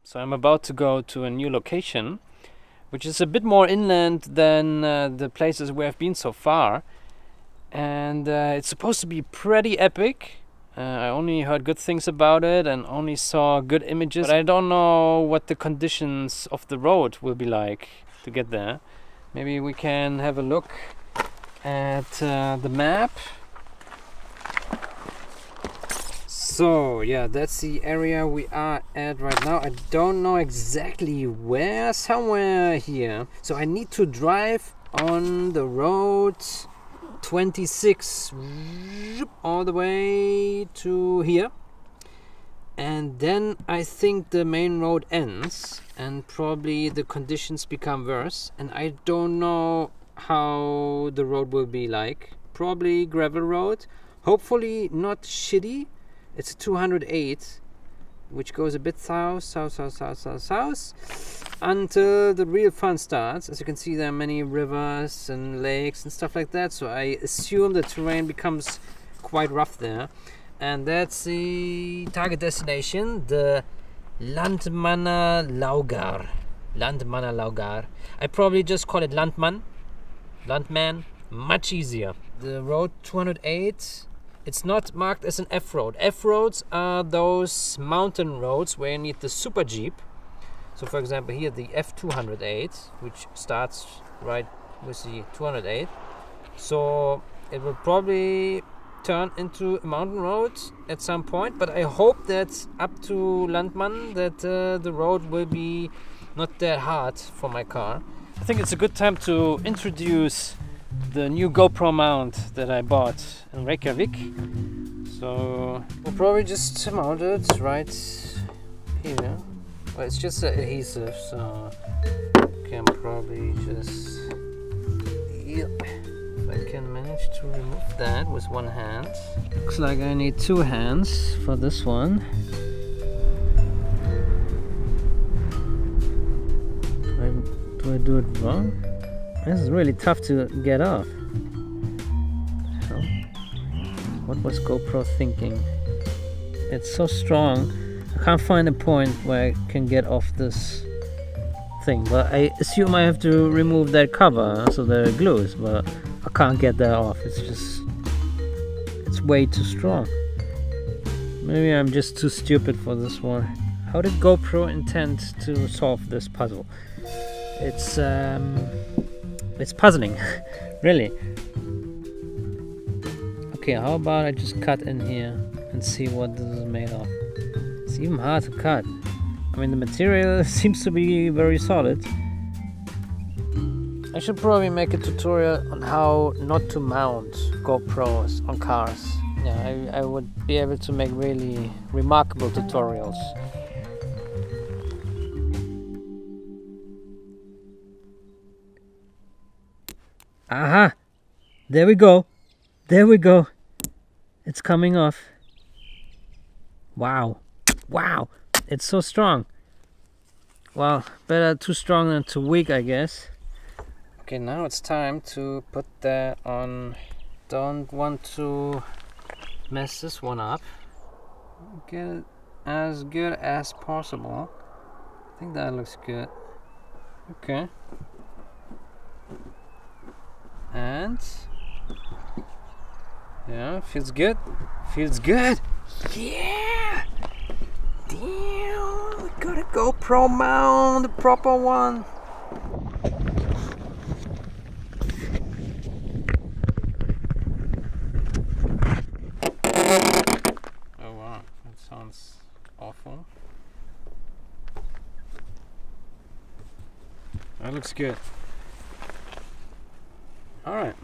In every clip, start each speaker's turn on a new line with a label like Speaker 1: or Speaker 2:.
Speaker 1: So I'm about to go to a new location, which is a bit more inland than the places where I've been so far. And it's supposed to be pretty epic. I only heard good things about it and only saw good images. But I don't know what the conditions of the road will be like to get there. Maybe we can have a look at the map. So yeah, that's the area we are at right now. I don't know exactly where, somewhere here. So I need to drive on the road 26 all the way to here, and then I think the main road ends and probably the conditions become worse, and I don't know how the road will be like. Probably gravel road, hopefully not shitty. It's a 208 which goes a bit south until the real fun starts. As you can see, there are many rivers and lakes and stuff like that, so I assume the terrain becomes quite rough there. And that's the target destination, the Landmannalaugar. I probably just call it Landmann, much easier. The road 208, it's not marked as an F road. F roads are those mountain roads where you need the super jeep. So for example here the F208, which starts right with the 208. So it will probably turn into a mountain road at some point, but I hope that up to Landmann that the road will be not that hard for my car. I think it's a good time to introduce the new GoPro mount that I bought in Reykjavik. So we'll probably just mount it right here. Well, it's just adhesive, so I can probably just, yep. If I can manage to remove that with one hand. Looks like I need two hands for this one. Do I do it wrong? This is really tough to get off. So, what was GoPro thinking? It's so strong. I can't find a point where I can get off this thing. But I assume I have to remove that cover so that it glues. But I can't get that off. It's way too strong. Maybe I'm just too stupid for this one. How did GoPro intend to solve this puzzle? It's puzzling, really. Okay, how about I just cut in here and see what this is made of. It's even hard to cut. I mean, the material seems to be very solid. I should probably make a tutorial on how not to mount GoPros on cars. Yeah, I would be able to make really remarkable tutorials. Aha! There we go. It's coming off. Wow. It's so strong. Well, better too strong than too weak, I guess. Okay, now it's time to put that on. Don't want to mess this one up. Get it as good as possible. I think that looks good. Okay. And yeah, feels good. Yeah. Damn, we got a GoPro mount, the proper one. Oh wow, that sounds awful. That looks good. All right.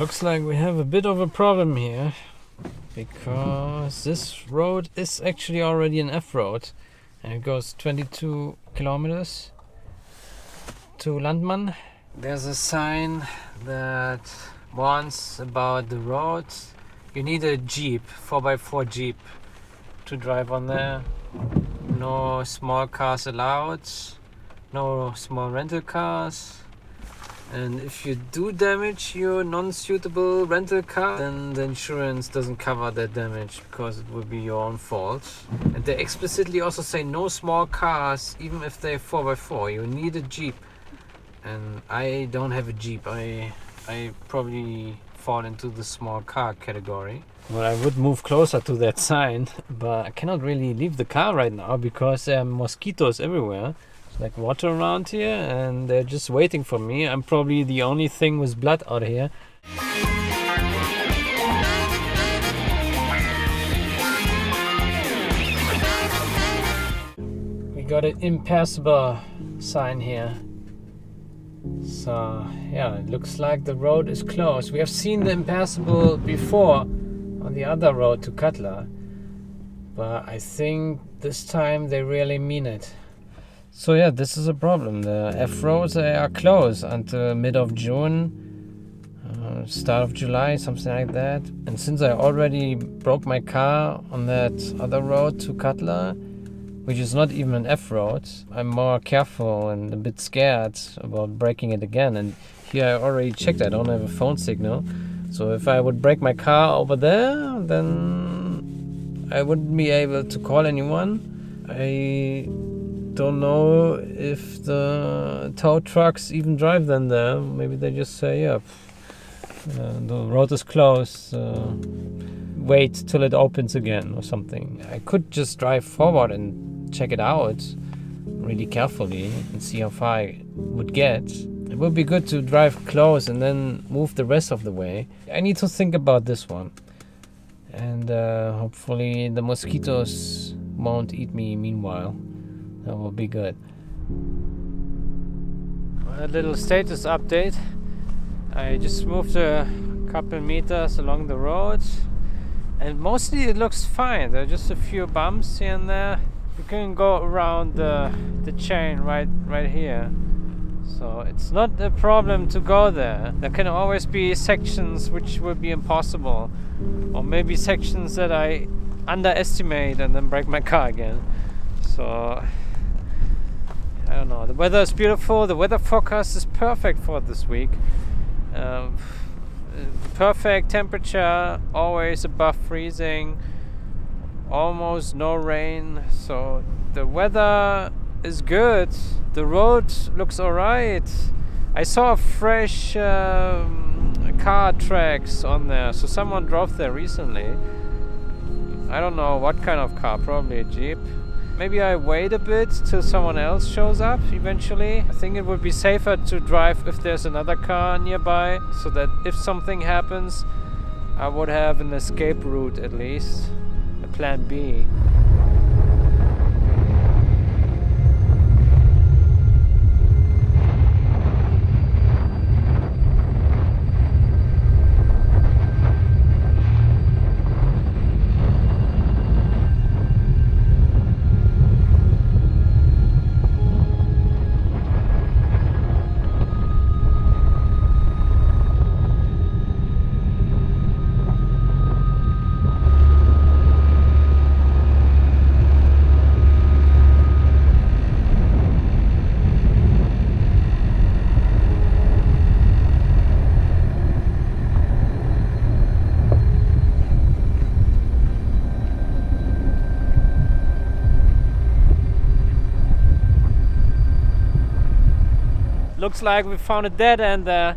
Speaker 1: looks like we have a bit of a problem here, because this road is actually already an F-road and it goes 22 kilometers to Landmann. There's a sign that warns about the roads. You need a Jeep, 4x4 Jeep, to drive on there. No small cars allowed, no small rental cars. And if you do damage your non-suitable rental car, then the insurance doesn't cover that damage because it will be your own fault. And they explicitly also say no small cars, even if they're 4x4. You need a Jeep. And I don't have a Jeep. I probably fall into the small car category. Well, I would move closer to that sign, but I cannot really leave the car right now because there are mosquitoes everywhere. There's like water around here and they're just waiting for me. I'm probably the only thing with blood out here. We got an impassable sign here. So yeah, it looks like the road is closed. We have seen the impassable before on the other road to Katla, but I think this time they really mean it. So yeah, this is a problem. The F roads are closed until mid of June, start of July, something like that. And since I already broke my car on that other road to Katla, which is not even an F road, I'm more careful and a bit scared about breaking it again. And here I already checked, I don't have a phone signal. So if I would break my car over there, then I wouldn't be able to call anyone. I don't know if the tow trucks even drive then there. Maybe they just say, yeah, the road is closed. Wait till it opens again or something. I could just drive forward and check it out really carefully and see how far I would get. It would be good to drive close and then move the rest of the way. I need to think about this one. And hopefully the mosquitoes won't eat me meanwhile. That will be good. A little status update. I just moved a couple meters along the road. And mostly it looks fine. There are just a few bumps here and there. You can go around the chain right here. So it's not a problem to go there. There can always be sections which will be impossible. Or maybe sections that I underestimate and then break my car again. So I don't know. The weather is beautiful. The weather forecast is perfect for this week. Perfect temperature, always above freezing, almost no rain, so the weather is good. The road looks alright. I saw fresh car tracks on there, so someone drove there recently. I don't know what kind of car, probably a Jeep. Maybe I wait a bit till someone else shows up eventually. I think it would be safer to drive if there's another car nearby, so that if something happens, I would have an escape route at least, a plan B. Looks like we found a dead end there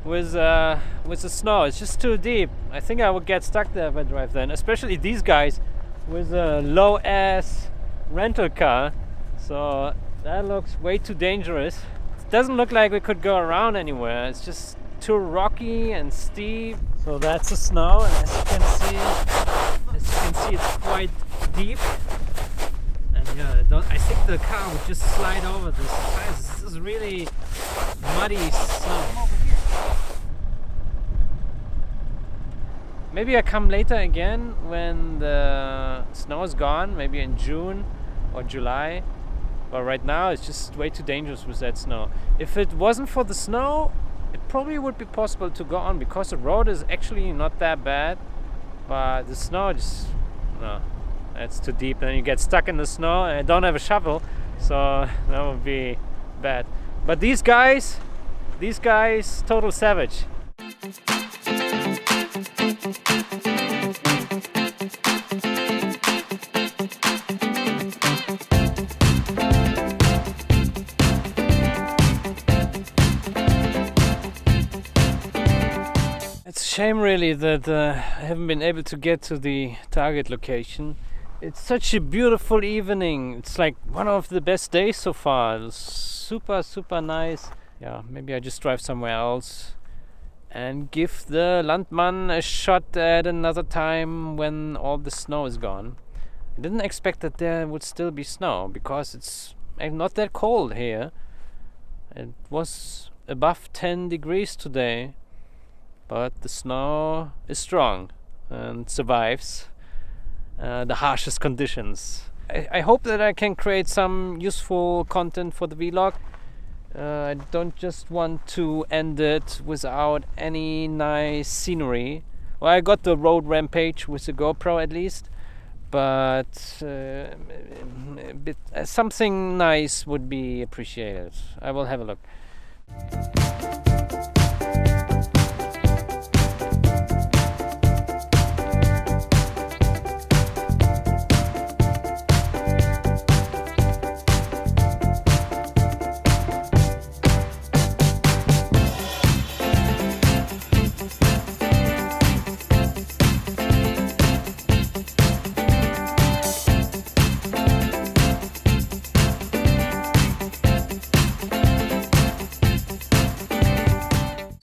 Speaker 1: with the snow. It's just too deep. I think I would get stuck there if I drive then, especially these guys with a low ass rental car. So that looks way too dangerous. It doesn't look like we could go around anywhere. It's just too rocky and steep. So that's the snow, and as you can see it's quite deep. And yeah, I think the car would just slide over this. This is really muddy snow. Maybe I come later again when the snow is gone, maybe in June or July. But right now it's just way too dangerous with that snow. If it wasn't for the snow, it probably would be possible to go on because the road is actually not that bad. But the snow just, no, that's too deep. And you get stuck in the snow and I don't have a shovel, so that would be bad. But these guys, total savage. It's a shame really that I haven't been able to get to the target location. It's such a beautiful evening. It's like one of the best days so far. It was super nice. Yeah, maybe I just drive somewhere else and give the Landmann a shot at another time when all the snow is gone. I didn't expect that there would still be snow because it's not that cold here. It was above 10 degrees today. But the snow is strong and survives the harshest conditions. I hope that I can create some useful content for the vlog. I don't just want to end it without any nice scenery. Well, I got the road rampage with the GoPro at least, but something nice would be appreciated. I will have a look.